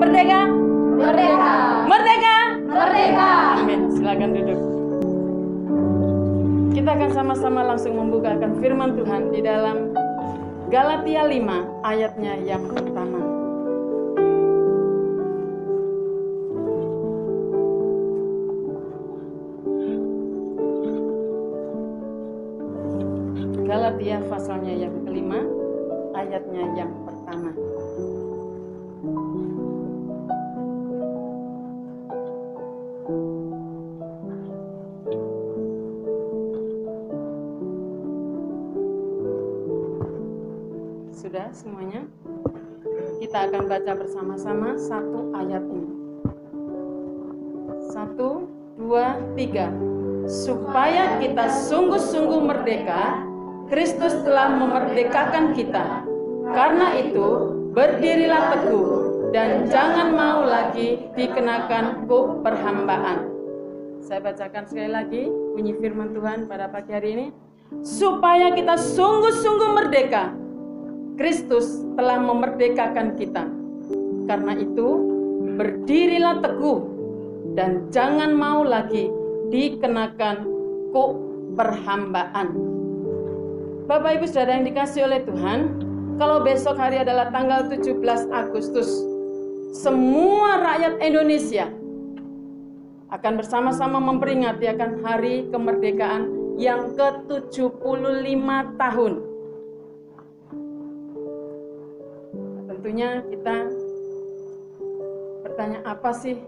Merdeka! Merdeka! Merdeka! Merdeka! Amin. Silakan duduk. Kita akan sama-sama langsung membukakan firman Tuhan di dalam Galatia 5 ayatnya yang pertama. Galatia pasalnya yang kelima, ayatnya yang pertama. Sudah semuanya? Kita akan baca bersama-sama satu ayat ini. 1, 2, 3. Supaya kita sungguh-sungguh merdeka, Kristus telah memerdekakan kita. Karena itu, berdirilah teguh dan jangan mau lagi dikenakan kuk perhambaan. Saya bacakan sekali lagi bunyi firman Tuhan pada pagi hari ini. Supaya kita sungguh-sungguh merdeka, Kristus telah memerdekakan kita. Karena itu, berdirilah teguh dan jangan mau lagi dikenakan kuk perhambaan. Bapak Ibu Saudara yang dikasihi oleh Tuhan, kalau besok hari adalah tanggal 17 Agustus, semua rakyat Indonesia akan bersama-sama memperingati akan hari kemerdekaan yang ke-75 tahun. Tentunya kita bertanya, apa sih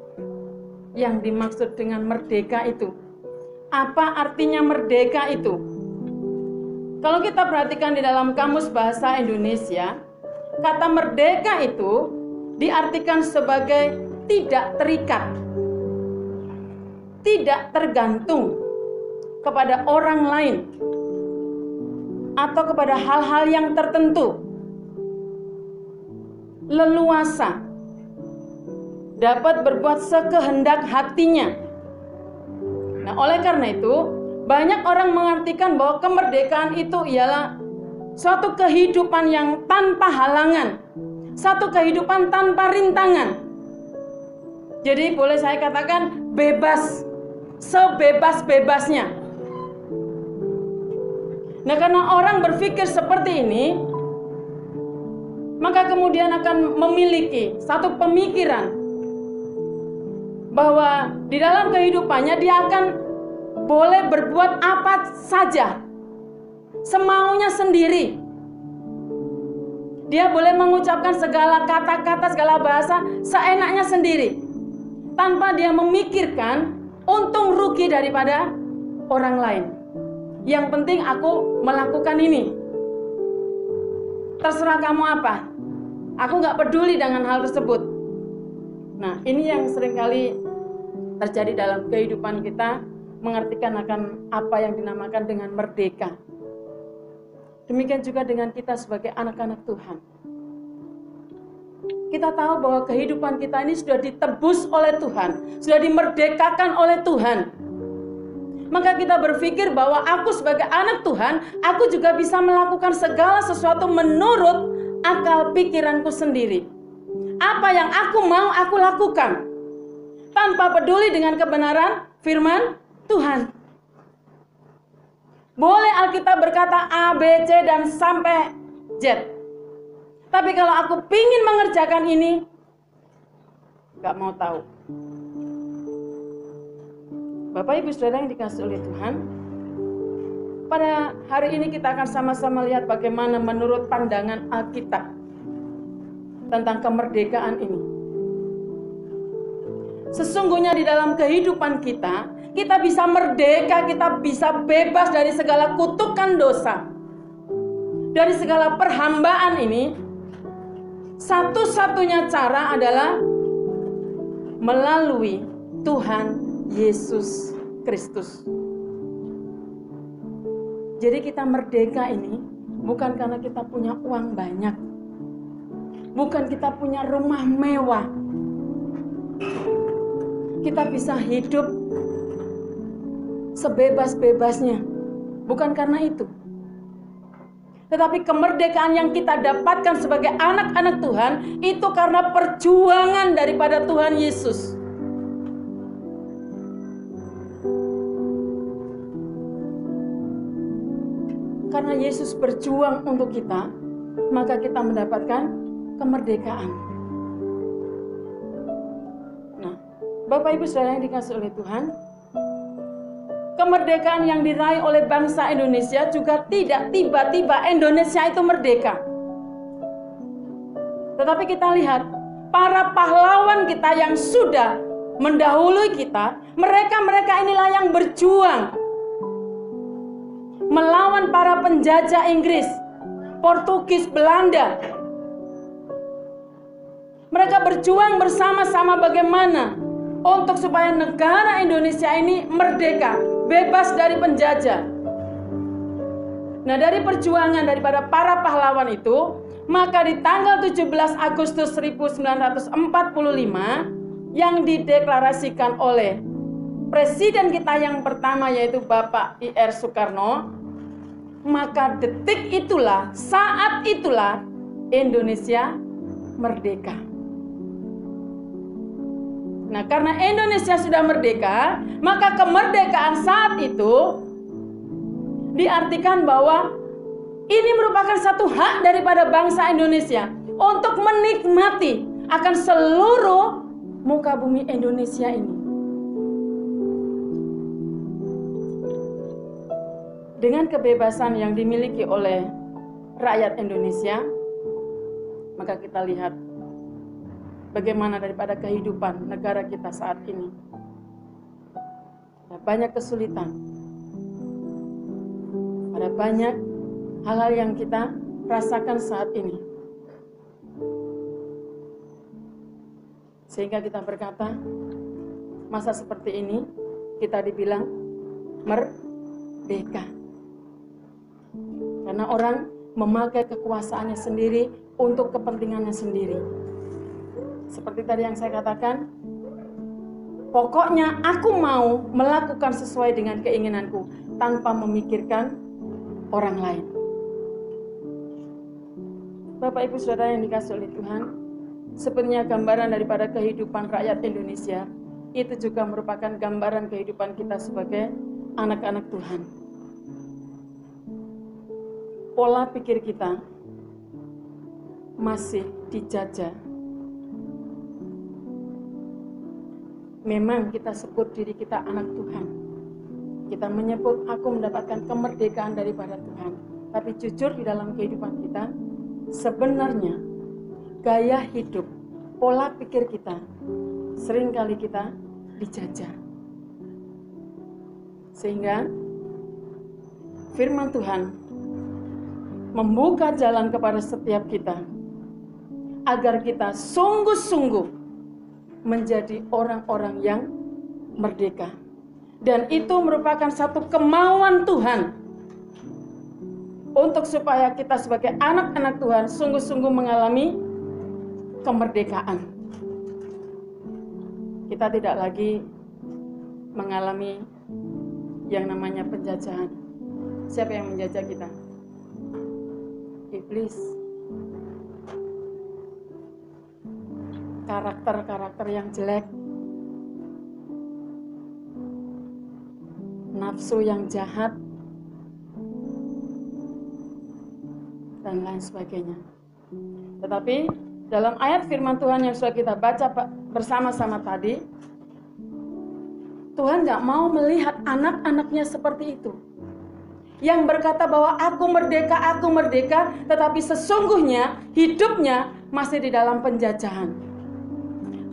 yang dimaksud dengan merdeka itu? Apa artinya merdeka itu? Kalau kita perhatikan di dalam Kamus Bahasa Indonesia, kata merdeka itu diartikan sebagai tidak terikat, tidak tergantung kepada orang lain atau kepada hal-hal yang tertentu, leluasa, dapat berbuat sekehendak hatinya. Nah, oleh karena itu, banyak orang mengartikan bahwa kemerdekaan itu ialah suatu kehidupan yang tanpa halangan, satu kehidupan tanpa rintangan. Jadi boleh saya katakan bebas, sebebas-bebasnya. Nah, karena orang berpikir seperti ini, maka kemudian akan memiliki satu pemikiran bahwa di dalam kehidupannya dia akan boleh berbuat apa saja, semaunya sendiri. Dia boleh mengucapkan segala kata-kata, segala bahasa seenaknya sendiri, tanpa dia memikirkan untung rugi daripada orang lain. Yang penting aku melakukan ini. Terserah kamu apa, aku gak peduli dengan hal tersebut. Nah, ini yang seringkali terjadi dalam kehidupan kita, mengartikan akan apa yang dinamakan dengan merdeka. Demikian juga dengan kita sebagai anak-anak Tuhan. Kita tahu bahwa kehidupan kita ini sudah ditebus oleh Tuhan, sudah dimerdekakan oleh Tuhan. Maka kita berpikir bahwa aku sebagai anak Tuhan, aku juga bisa melakukan segala sesuatu menurut akal pikiranku sendiri. Apa yang aku mau, aku lakukan, tanpa peduli dengan kebenaran firman Tuhan. Boleh Alkitab berkata A, B, C, dan sampai Z. Tapi kalau aku pingin mengerjakan ini, gak mau tahu. Bapak Ibu Saudara yang dikasihi oleh Tuhan, pada hari ini kita akan sama-sama lihat bagaimana menurut pandangan Alkitab tentang kemerdekaan ini. Sesungguhnya di dalam kehidupan kita, kita bisa merdeka, kita bisa bebas dari segala kutukan dosa, dari segala perhambaan ini. Satu-satunya cara adalah melalui Tuhan Yesus Kristus. Jadi kita merdeka ini bukan karena kita punya uang banyak, bukan kita punya rumah mewah. Kita bisa hidup sebebas-bebasnya, bukan karena itu. Tetapi kemerdekaan yang kita dapatkan sebagai anak-anak Tuhan itu karena perjuangan daripada Tuhan Yesus. Karena Yesus berjuang untuk kita, maka kita mendapatkan kemerdekaan. Nah, Bapak Ibu Saudara yang dikasihi oleh Tuhan, kemerdekaan yang diraih oleh bangsa Indonesia juga tidak tiba-tiba Indonesia itu merdeka. Tetapi kita lihat para pahlawan kita yang sudah mendahului kita, mereka inilah yang berjuang melawan para penjajah Inggris, Portugis, Belanda. Mereka berjuang bersama-sama bagaimana untuk supaya negara Indonesia ini merdeka, bebas dari penjajah. Nah, dari perjuangan daripada para pahlawan itu, maka di tanggal 17 Agustus 1945 yang dideklarasikan oleh Presiden kita yang pertama yaitu Bapak I.R. Soekarno, maka detik itulah, saat itulah Indonesia merdeka. Nah, karena Indonesia sudah merdeka, maka kemerdekaan saat itu diartikan bahwa ini merupakan satu hak daripada bangsa Indonesia untuk menikmati akan seluruh muka bumi Indonesia ini. Dengan kebebasan yang dimiliki oleh rakyat Indonesia, maka kita lihat bagaimana daripada kehidupan negara kita saat ini. Ada banyak kesulitan, ada banyak hal-hal yang kita rasakan saat ini. Sehingga kita berkata, masa seperti ini kita dibilang merdeka. Karena orang memakai kekuasaannya sendiri untuk kepentingannya sendiri. Seperti tadi yang saya katakan, pokoknya aku mau melakukan sesuai dengan keinginanku tanpa memikirkan orang lain. Bapak Ibu Saudara yang dikasihi oleh Tuhan, sebenarnya gambaran daripada kehidupan rakyat Indonesia itu juga merupakan gambaran kehidupan kita sebagai anak-anak Tuhan. Pola pikir kita masih dijajah. Memang kita sebut diri kita anak Tuhan. Kita menyebut aku mendapatkan kemerdekaan daripada Tuhan. Tapi jujur di dalam kehidupan kita, sebenarnya gaya hidup, pola pikir kita, seringkali kita dijajah. Sehingga firman Tuhan membuka jalan kepada setiap kita agar kita sungguh-sungguh menjadi orang-orang yang merdeka. Dan itu merupakan satu kemauan Tuhan untuk supaya kita sebagai anak-anak Tuhan sungguh-sungguh mengalami kemerdekaan. Kita tidak lagi mengalami yang namanya penjajahan. Siapa yang menjajah kita? Iblis. Karakter-karakter yang jelek, nafsu yang jahat, dan lain sebagainya. Tetapi dalam ayat firman Tuhan yang sudah kita baca bersama-sama tadi, Tuhan gak mau melihat anak-anaknya seperti itu, yang berkata bahwa aku merdeka, tetapi sesungguhnya hidupnya masih di dalam penjajahan.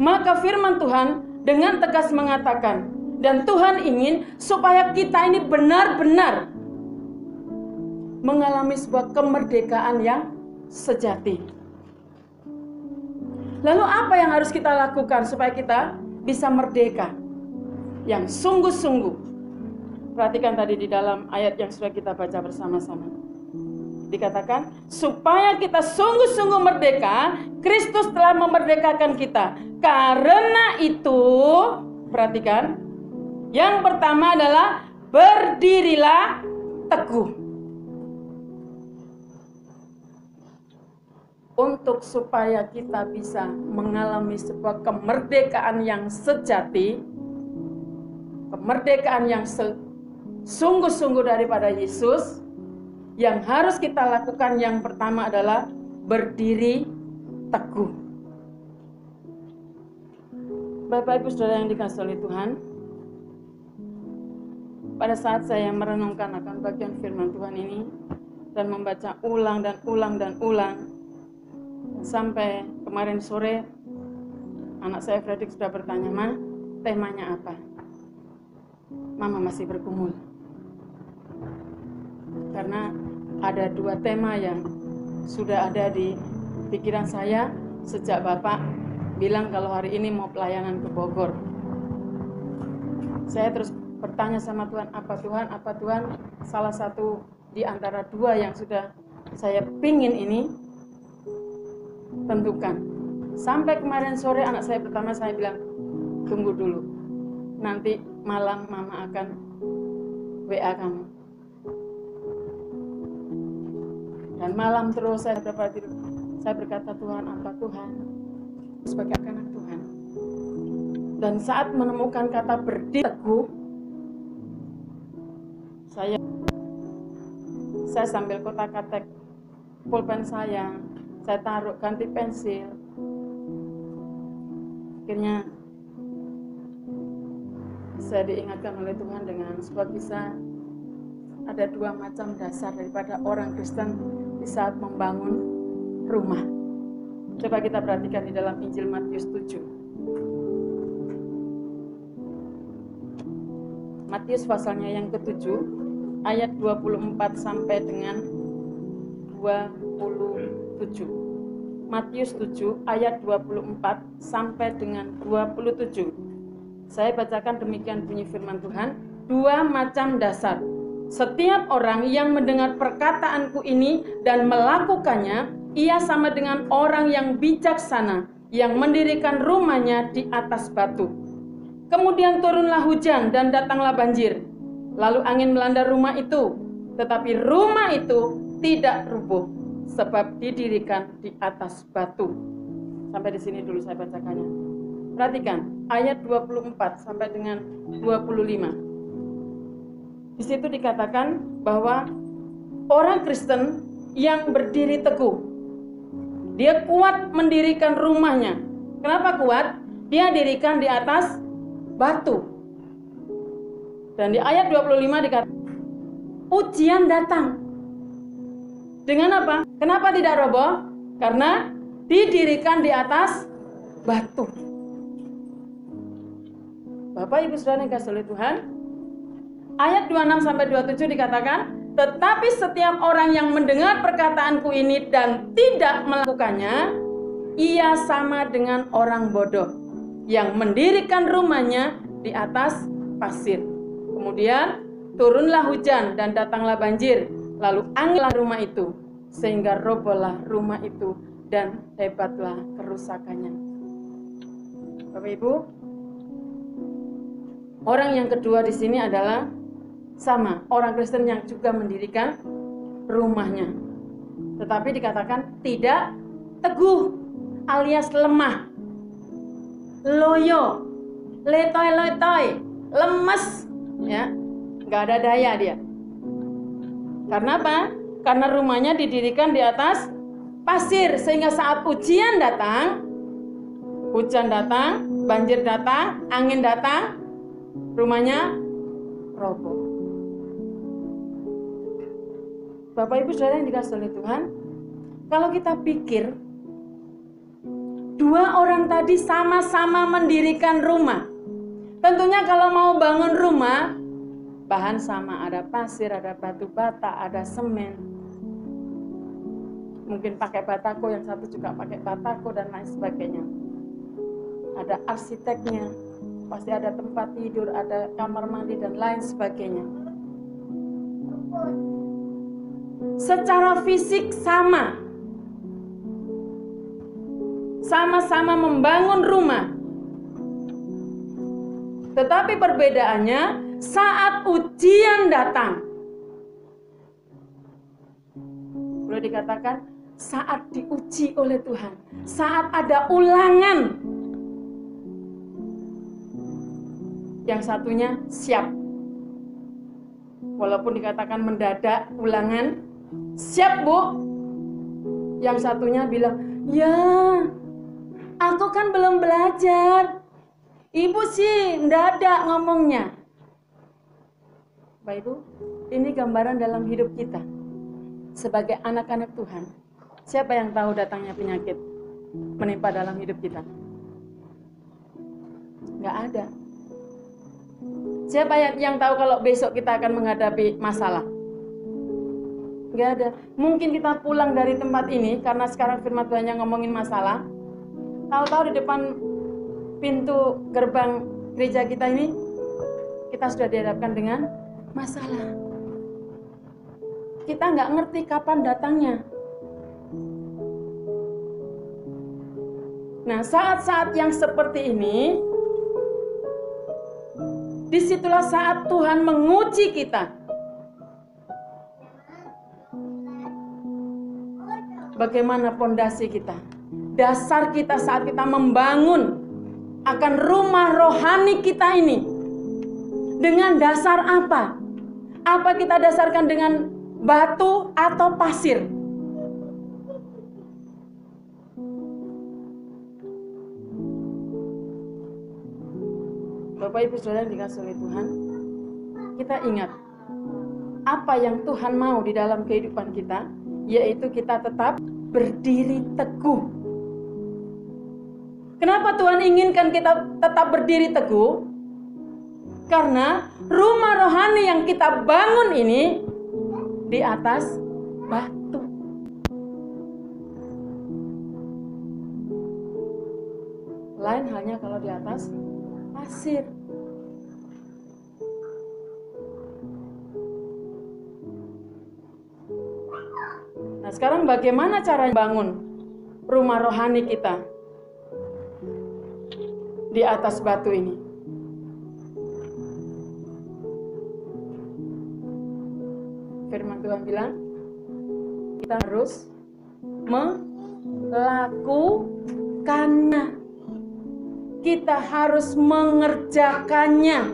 Maka firman Tuhan dengan tegas mengatakan, dan Tuhan ingin supaya kita ini benar-benar mengalami sebuah kemerdekaan yang sejati. Lalu apa yang harus kita lakukan supaya kita bisa merdeka yang sungguh-sungguh? Perhatikan tadi di dalam ayat yang sudah kita baca bersama-sama. Dikatakan, supaya kita sungguh-sungguh merdeka, Kristus telah memerdekakan kita. Karena itu, perhatikan, yang pertama adalah berdirilah teguh. untuk supaya kita bisa mengalami sebuah kemerdekaan yang sejati, kemerdekaan yang sungguh-sungguh daripada Yesus, yang harus kita lakukan yang pertama adalah berdiri teguh. Bapak Ibu Saudara yang dikasihi oleh Tuhan, pada saat saya merenungkan akan bagian firman Tuhan ini dan membaca ulang dan ulang dan ulang, sampai kemarin sore anak saya Fredrik sudah bertanya, "Ma, temanya apa?" Mama masih bergumul. Karena ada 2 tema yang sudah ada di pikiran saya sejak Bapak bilang kalau hari ini mau pelayanan ke Bogor. Saya terus bertanya sama Tuhan, apa Tuhan? Salah satu di antara 2 yang sudah saya pingin ini, tentukan. Sampai kemarin sore anak saya pertama saya bilang, tunggu dulu, nanti malam Mama akan WA kamu. Dan malam terus saya berkata, Tuhan, apa Tuhan? Sebagai anak Tuhan. Dan saat menemukan kata berdiri teguh, saya sambil kotak-katik pulpen saya taruh ganti pensil. Akhirnya saya diingatkan oleh Tuhan dengan sebuah kisah. Ada 2 macam dasar daripada orang Kristen di saat membangun rumah. Coba kita perhatikan di dalam Injil Matius 7. Matius pasalnya yang ke-7, ayat 24 sampai dengan 27. Matius 7 ayat 24 sampai dengan 27. Saya bacakan demikian bunyi firman Tuhan. 2 macam dasar. Setiap orang yang mendengar perkataanku ini dan melakukannya, ia sama dengan orang yang bijaksana yang mendirikan rumahnya di atas batu. Kemudian turunlah hujan dan datanglah banjir. Lalu angin melanda rumah itu, tetapi rumah itu tidak rubuh sebab didirikan di atas batu. Sampai di sini dulu saya bacakannya. Perhatikan ayat 24 sampai dengan 25. Di situ dikatakan bahwa orang Kristen yang berdiri teguh, dia kuat mendirikan rumahnya. Kenapa kuat? Dia dirikan di atas batu. Dan di ayat 25 dikatakan, ujian datang. Dengan apa? Kenapa tidak roboh? Karena didirikan di atas batu. Bapak Ibu Saudara yang dikasihi oleh Tuhan, ayat 26 sampai 27 dikatakan, tetapi setiap orang yang mendengar perkataanku ini dan tidak melakukannya, ia sama dengan orang bodoh yang mendirikan rumahnya di atas pasir. Kemudian turunlah hujan dan datanglah banjir, lalu anginlah rumah itu, sehingga robohlah rumah itu dan hebatlah kerusakannya. Bapak Ibu, orang yang kedua di sini adalah sama orang Kristen yang juga mendirikan rumahnya, tetapi dikatakan tidak teguh alias lemah, loyo, letoy, lemes, ya, nggak ada daya dia. Karena apa? Karena rumahnya didirikan di atas pasir, sehingga saat ujian datang, hujan datang, banjir datang, angin datang, rumahnya roboh. Bapak Ibu Saudara yang dikasihi oleh Tuhan, kalau kita pikir 2 orang tadi sama-sama mendirikan rumah. Tentunya kalau mau bangun rumah, bahan sama, ada pasir, ada batu bata, ada semen. Mungkin pakai batako, yang satu juga pakai batako dan lain sebagainya. Ada arsiteknya, pasti ada tempat tidur, ada kamar mandi dan lain sebagainya. Secara fisik sama. Sama-sama membangun rumah. Tetapi perbedaannya saat ujian datang. Boleh dikatakan saat diuji oleh Tuhan, saat ada ulangan, yang satunya siap. Walaupun dikatakan mendadak ulangan, siap Bu. Yang satunya bilang, ya aku kan belum belajar. Ibu sih mendadak ngomongnya. Bapak Ibu, ini gambaran dalam hidup kita. Sebagai anak-anak Tuhan, siapa yang tahu datangnya penyakit menimpa dalam hidup kita? Nggak ada. Siapa yang tahu kalau besok kita akan menghadapi masalah? Nggak ada. Mungkin kita pulang dari tempat ini, karena sekarang firman Tuhan yang ngomongin masalah. Tahu-tahu di depan pintu gerbang gereja kita ini, kita sudah dihadapkan dengan masalah. Kita nggak ngerti kapan datangnya. Nah, saat-saat yang seperti ini, disitulah saat Tuhan menguji kita. Bagaimana pondasi kita, dasar kita saat kita membangun akan rumah rohani kita ini. Dengan dasar apa? Apa kita dasarkan dengan batu atau pasir? Bapak Ibu Saudara yang dikasihi oleh Tuhan, kita ingat apa yang Tuhan mau di dalam kehidupan kita, yaitu kita tetap berdiri teguh. Kenapa Tuhan inginkan kita tetap berdiri teguh? Karena rumah rohani yang kita bangun ini di atas batu. Lain halnya kalau di atas pasir. Nah, sekarang bagaimana cara bangun rumah rohani kita di atas batu ini? Firman Tuhan bilang, kita harus melakukannya. Kita harus mengerjakannya.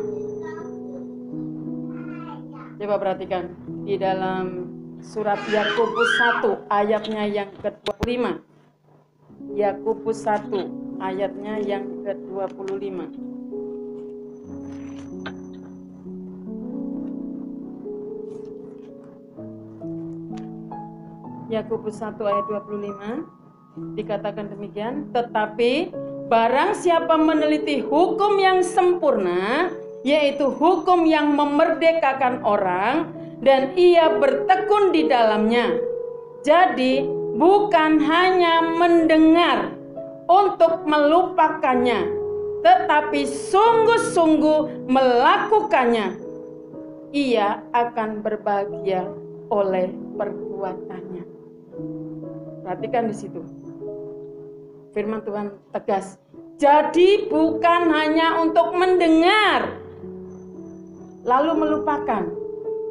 Coba perhatikan di dalam surat Yakobus 1 ayatnya yang ke-25. Yakobus 1 ayatnya yang ke-25. Yakobus 1 ayat 25 dikatakan demikian, tetapi barang siapa meneliti hukum yang sempurna, yaitu hukum yang memerdekakan orang, dan ia bertekun di dalamnya. Jadi bukan hanya mendengar untuk melupakannya, tetapi sungguh-sungguh melakukannya, ia akan berbahagia oleh perbuatannya. Perhatikan di situ. Firman Tuhan tegas. Jadi bukan hanya untuk mendengar lalu melupakan,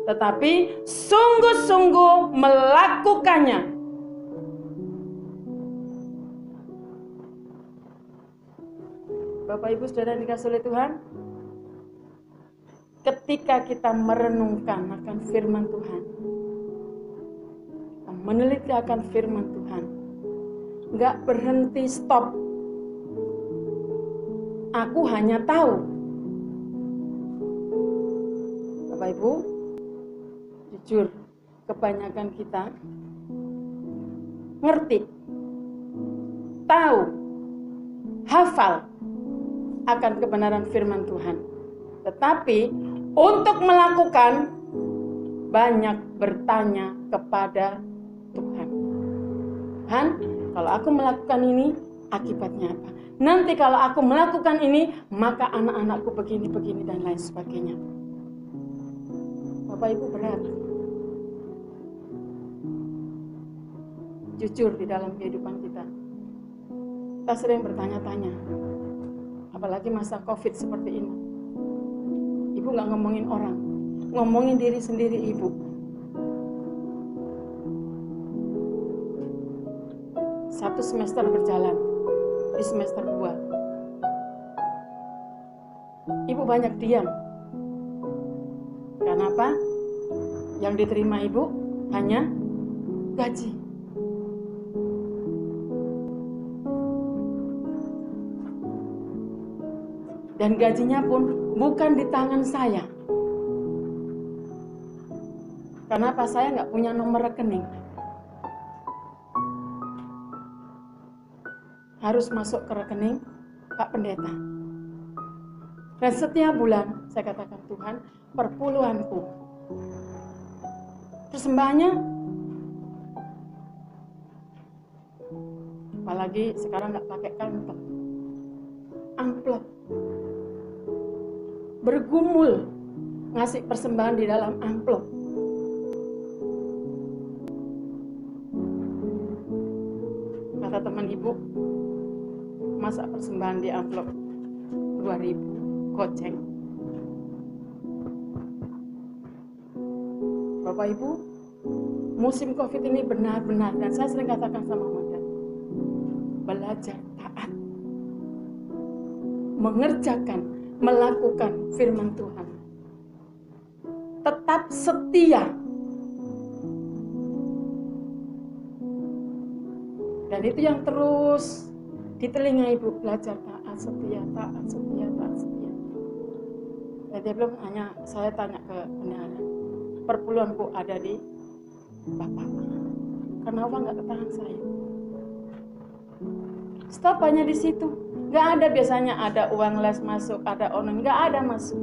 tetapi sungguh-sungguh melakukannya. Bapak Ibu Saudara yang dikasihi oleh Tuhan, ketika kita merenungkan akan firman Tuhan, meneliti akan firman Tuhan, nggak berhenti stop. Aku hanya tahu. Bapak Ibu, jujur, kebanyakan kita ngerti, tahu, hafal akan kebenaran firman Tuhan. Tetapi untuk melakukan, banyak bertanya kepada Tuhan. Tuhan, kalau aku melakukan ini, akibatnya apa? Nanti kalau aku melakukan ini, maka anak-anakku begini-begini dan lain sebagainya. Bapak Ibu berat. Jujur di dalam kehidupan kita. Kita sering bertanya-tanya. Apalagi masa COVID seperti ini. Ibu gak ngomongin orang. Ngomongin diri sendiri Ibu. 1 semester berjalan, di semester 2, ibu banyak diam. Karena apa? Yang diterima ibu hanya gaji. Dan gajinya pun bukan di tangan saya. Karena apa? Saya nggak punya nomor rekening. Harus masuk ke rekening Pak Pendeta. Dan setiap bulan saya katakan, Tuhan, perpuluhanku, persembahannya, apalagi sekarang nggak pakai kantong, amplop, bergumul ngasih persembahan di dalam amplop. Kata teman ibu, masa persembahan di amplop 2.000 goceng. Bapak Ibu, musim COVID ini benar-benar, dan saya sering katakan sama mereka, belajar taat, mengerjakan, melakukan firman Tuhan, tetap setia. Dan itu yang terus di telinga ibu, belajar taat, setia, taat, setia, taat, setia. Dan dia belum hanya, saya tanya ke pendahara, perpuluhanku ada di Bapak. Kenapa nggak ke tangan saya? Stop hanya di situ. Nggak ada, biasanya ada uang les masuk, ada online, nggak ada masuk.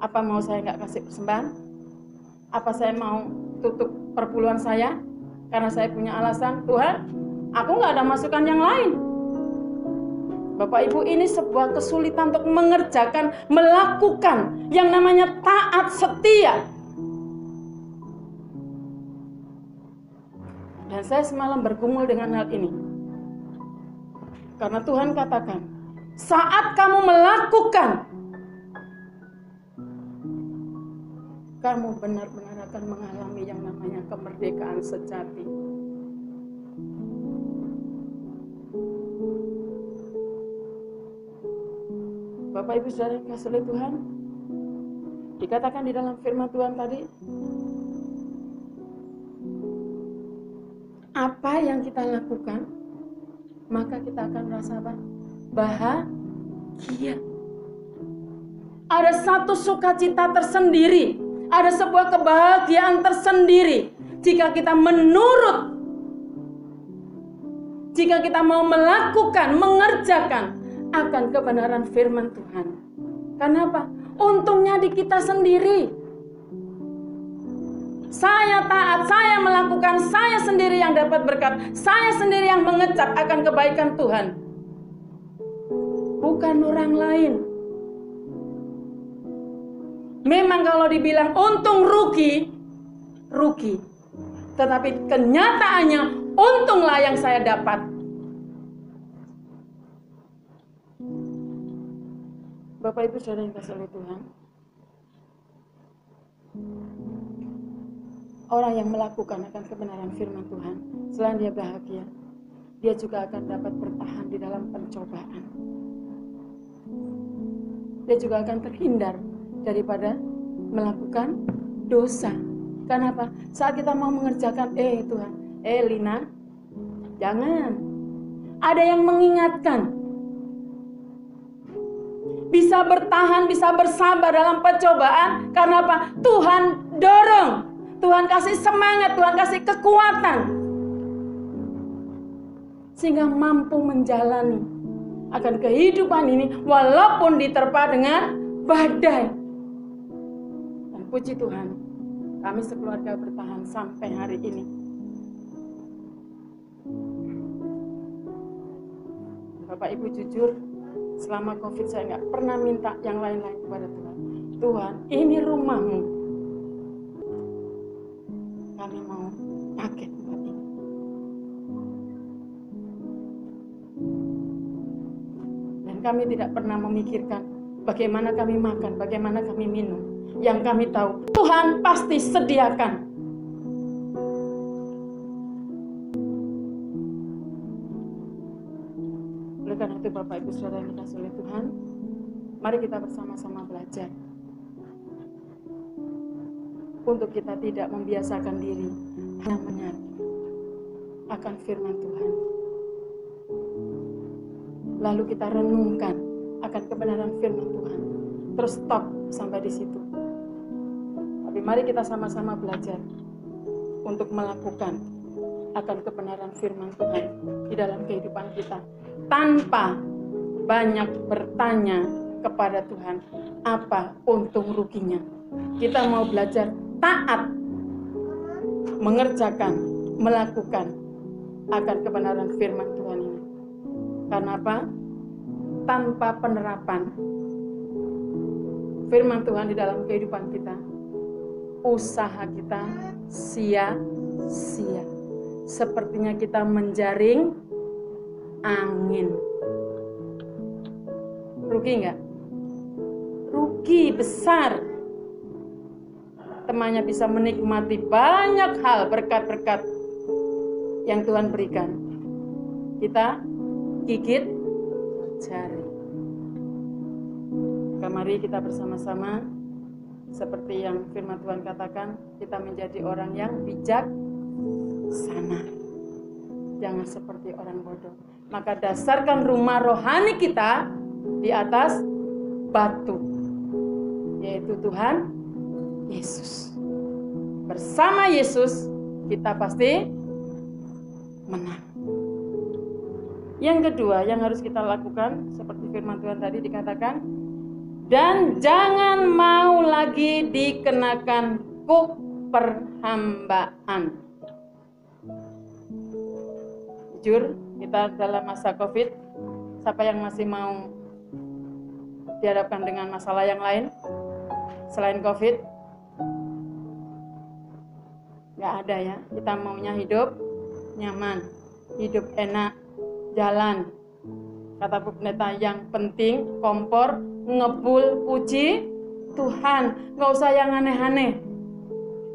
Apa mau saya nggak kasih persembahan? Apa saya mau tutup perpuluhan saya? Karena saya punya alasan, Tuhan, aku nggak ada masukan yang lain. Bapak Ibu, ini sebuah kesulitan untuk mengerjakan, melakukan yang namanya taat setia. Dan saya semalam bergumul dengan hal ini. Karena Tuhan katakan, saat kamu melakukan, kamu benar-benar akan mengalami yang namanya kemerdekaan sejati. Bapak Ibu Saudara yang kasih oleh Tuhan, dikatakan di dalam firman Tuhan tadi, apa yang kita lakukan, maka kita akan merasa bahagia. Ada satu sukacita tersendiri, ada sebuah kebahagiaan tersendiri jika kita menurut, jika kita mau melakukan, mengerjakan akan kebenaran firman Tuhan. Kenapa? Untungnya di kita sendiri. Saya taat, saya melakukan, saya sendiri yang dapat berkat, saya sendiri yang mengecap akan kebaikan Tuhan, bukan orang lain. Memang kalau dibilang untung rugi, rugi. Tetapi kenyataannya untunglah yang saya dapat. Bapak Ibu Saudara yang kasih oleh Tuhan, orang yang melakukan akan kebenaran firman Tuhan, selain dia bahagia, dia juga akan dapat bertahan di dalam pencobaan. Dia juga akan terhindar daripada melakukan dosa. Kenapa? Saat kita mau mengerjakan, Tuhan, Lina, jangan. Ada yang mengingatkan. Bisa bertahan, bisa bersabar dalam pencobaan. Karena apa? Tuhan dorong. Tuhan kasih semangat, Tuhan kasih kekuatan. Sehingga mampu menjalani akan kehidupan ini walaupun diterpa dengan badai. Dan puji Tuhan, kami sekeluarga bertahan sampai hari ini. Bapak Ibu jujur, selama COVID saya nggak pernah minta yang lain-lain kepada Tuhan. Tuhan, ini rumahmu. Kami mau pakai tempat ini. Dan kami tidak pernah memikirkan bagaimana kami makan, bagaimana kami minum. Yang kami tahu, Tuhan pasti sediakan. karena itu Bapak Ibu Saudara yang dikasihi oleh Tuhan, mari kita bersama-sama belajar untuk kita tidak membiasakan diri hanya menyatu akan firman Tuhan. Lalu kita renungkan akan kebenaran firman Tuhan. Terus stop sampai di situ. Tapi mari kita sama-sama belajar untuk melakukan akan kebenaran firman Tuhan di dalam kehidupan kita, tanpa banyak bertanya kepada Tuhan apa untung ruginya. Kita mau belajar taat, mengerjakan, melakukan akan kebenaran firman Tuhan ini. Karena apa? Tanpa penerapan firman Tuhan di dalam kehidupan kita, usaha kita sia-sia. Sepertinya kita menjaring angin. Rugi nggak? Rugi besar. Temannya bisa menikmati banyak hal berkat-berkat yang Tuhan berikan. Kita gigit jari. Mari kita bersama-sama, seperti yang firman Tuhan katakan, kita menjadi orang yang bijaksana. Jangan seperti orang bodoh. Maka dasarkan rumah rohani kita di atas batu, yaitu Tuhan Yesus. Bersama Yesus kita pasti menang. Yang kedua yang harus kita lakukan, seperti firman Tuhan tadi dikatakan, dan jangan mau lagi dikenakan kuk perhambaan. Jujur, kita dalam masa COVID, siapa yang masih mau dihadapkan dengan masalah yang lain selain COVID? Gak ada ya. Kita maunya hidup nyaman, hidup enak, jalan. Kata Bu Pendeta, yang penting kompor, ngebul, puji Tuhan, gak usah yang aneh-aneh.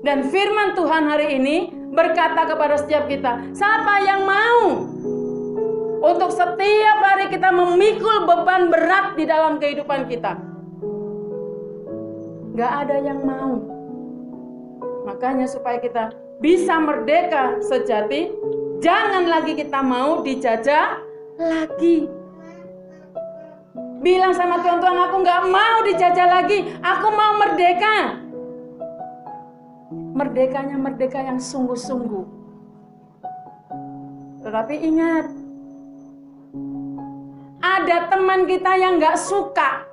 Dan firman Tuhan hari ini berkata kepada setiap kita, siapa yang mau untuk setiap hari kita memikul beban berat di dalam kehidupan kita? Gak ada yang mau. Makanya supaya kita bisa merdeka sejati, jangan lagi kita mau dijajah lagi. Bilang sama Tuhan, Tuhan aku gak mau dijajah lagi, aku mau merdeka. Merdekanya merdeka yang sungguh-sungguh. Tetapi ingat, ada teman kita yang gak suka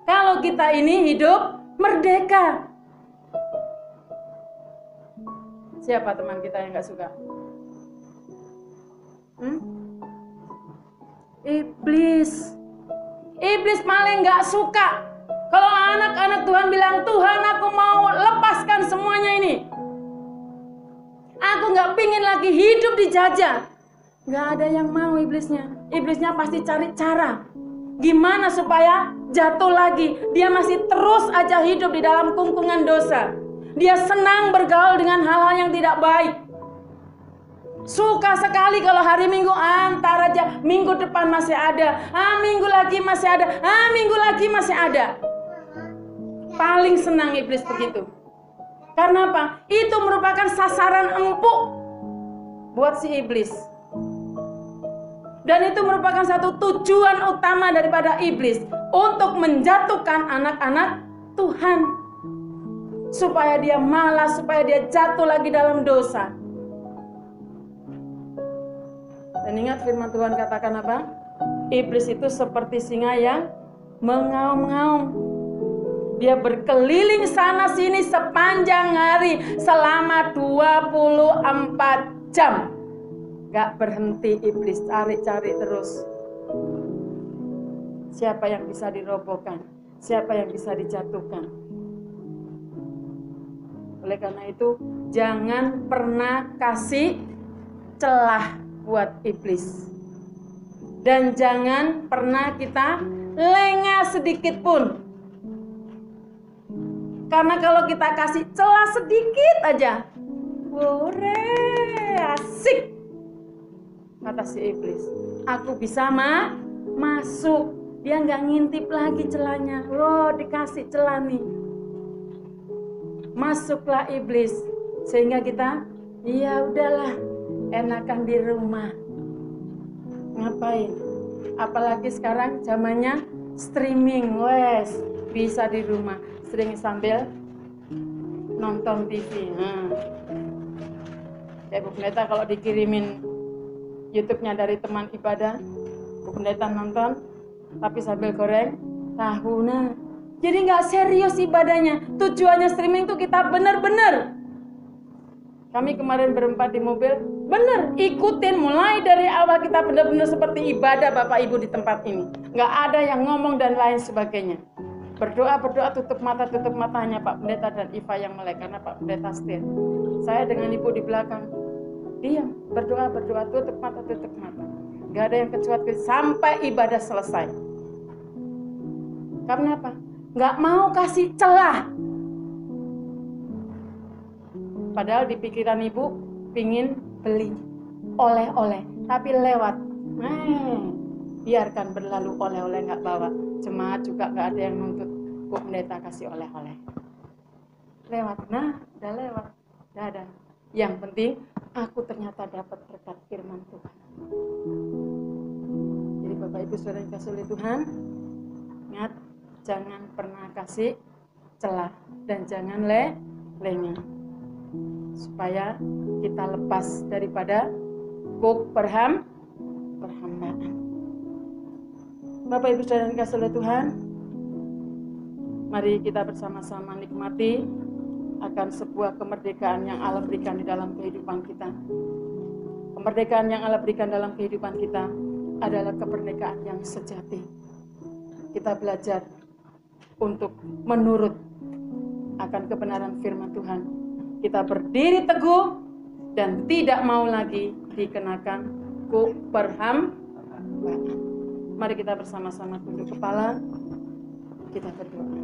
kalau kita ini hidup merdeka. Siapa teman kita yang gak suka? Iblis. Iblis paling gak suka kalau anak-anak Tuhan bilang, Tuhan aku mau lepaskan semuanya ini. Aku gak pingin lagi hidup dijajah. Gak ada yang mau iblisnya. Iblisnya pasti cari cara gimana supaya jatuh lagi. Dia masih terus aja hidup di dalam kungkungan dosa. Dia senang bergaul dengan hal-hal yang tidak baik. Suka sekali kalau hari Minggu antar aja, minggu depan masih ada, minggu lagi masih ada, minggu lagi masih ada. Paling senang iblis begitu. Karena apa? Itu merupakan sasaran empuk buat si iblis. Dan itu merupakan satu tujuan utama daripada iblis, untuk menjatuhkan anak-anak Tuhan. Supaya dia malas, supaya dia jatuh lagi dalam dosa. Dan ingat firman Tuhan katakan apa? Iblis itu seperti singa yang mengaum-ngaum. Dia berkeliling sana sini sepanjang hari selama 24 jam. Gak berhenti iblis, cari-cari terus. Siapa yang bisa dirobohkan? Siapa yang bisa dijatuhkan? Oleh karena itu, jangan pernah kasih celah buat iblis. Dan jangan pernah kita lengah sedikit pun. Karena kalau kita kasih celah sedikit aja, boleh asik. kata si iblis. Aku bisa masuk. Dia nggak ngintip lagi celahnya. Loh, dikasih celah nih. Masuklah iblis. Sehingga kita, ya udahlah, enakan di rumah. Ngapain? Apalagi sekarang zamannya streaming, wes bisa di rumah. Sering sambil nonton TV. Ya Bu Pendeta kalau dikirimin YouTube-nya dari teman ibadah, Bu Pendeta nonton, tapi sambil goreng tahu. Jadi nggak serius ibadahnya. Tujuannya streaming tuh kita bener-bener. Kami kemarin berempat di mobil, bener ikutin mulai dari awal kita bener-bener seperti ibadah Bapak Ibu di tempat ini. Nggak ada yang ngomong dan lain sebagainya. Berdoa tutup matanya Pak Pendeta dan Iva yang melek karena Pak Pendeta setir. Saya dengan Ibu di belakang diam, berdoa tutup mata. Nggak ada yang kecuali sampai ibadah selesai. Karena apa? Nggak mau kasih celah. Padahal di pikiran Ibu pingin beli oleh-oleh, tapi lewat. Biarkan berlalu oleh-oleh nggak bawa. Jemaat juga nggak ada yang nuntut Bu Pendeta kasih oleh-oleh. Lewat, udah lewat, udah ada. Yang penting aku ternyata dapat berkat firman Tuhan. Jadi Bapak Ibu Saudara yang kasih oleh Tuhan, ingat jangan pernah kasih celah dan jangan lengah. Supaya kita lepas daripada kuk perhambaan. Bapak Ibu Saudara yang kasih oleh Tuhan, mari kita bersama-sama nikmati akan sebuah kemerdekaan yang Allah berikan di dalam kehidupan kita. Kemerdekaan yang Allah berikan dalam kehidupan kita adalah kemerdekaan yang sejati. Kita belajar untuk menurut akan kebenaran firman Tuhan. Kita berdiri teguh dan tidak mau lagi dikenakan kuk perhambaan. Mari kita bersama-sama tunduk kepala, kita berdoa.